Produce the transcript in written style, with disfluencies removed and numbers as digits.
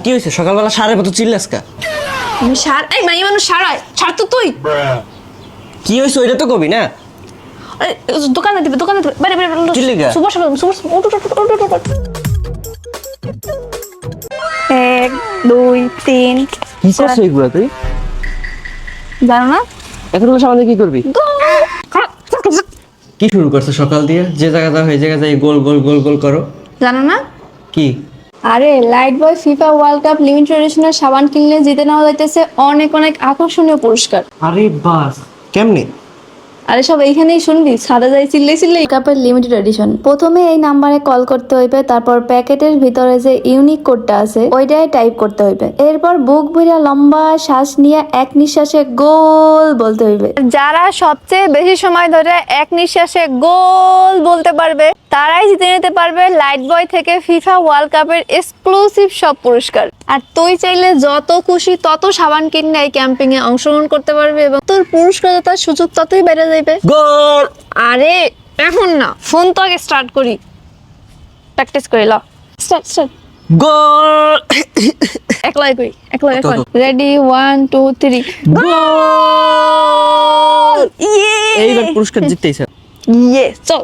কি হয়েছে সকালবেলা সারের মতো চিল্লাস কা? আমি সার এই মাই মানুষ সারায় ছাড় তো তুই। কি হয়েছে ওইটা তো কবি না? আরে দোকানে দিবে বাইরে কি লিগা? সুবর উঠ 1 2 3 কি করছিস এগুলা তুই? জানো না এখন সামনে কি করবি? কি শুরু করছো সকাল দিয়ে? যে জায়গা যাও এই জায়গা যাই গোল গোল গোল গোল করো। জানো না কি? আরে লাইট বয় ফিফা ওয়ার্ল্ড কাপ লিমিটেড এডিশনের সাবান কিনলে জিতে নেওয়া যাইতেছে অনেক অনেক আকর্ষণীয় পুরস্কার। আরে বাস কেমনে? আরে সব এইখানেই শুনবি সাদা যাই চিল্লে কাপের লিমিটেড এডিশন। প্রথমে এই নাম্বারে কল করতে হইবে, তারপর প্যাকেটের ভিতরে যে ইউনিক কোডটা আছে ওইটাই টাইপ করতে হইবে। এরপর বুক ভরে লম্বা শ্বাস নিয়ে এক নিঃশ্বাসে গোল বলতে হইবে। যারা সবচেয়ে বেশি সময় ধরে এক নিঃশ্বাসে গোল বলতে পারবে তারাই জিতে নিতে পারবে লাইট বয় থেকে ফিফা ওয়ার্ল্ড কাপের এক্সক্লুসিভ সব পুরস্কার। আর তুই চাইলে যত খুশি তত সাবান কিনে এই ক্যাম্পিং এ অংশগ্রহণ করতে পারবি এবং তোর পুরস্কার জেতার সুযোগ ততই বেড়ে যাবে। গোল! আরে এখন না, ফোন তো আগে স্টার্ট করি, প্র্যাকটিস করি। ল স্টার্ট গোল! একলাই রেডি 1 2 3 গোল! ইয়ে এইবার পুরস্কার জিততেইছে। ইয়ে চল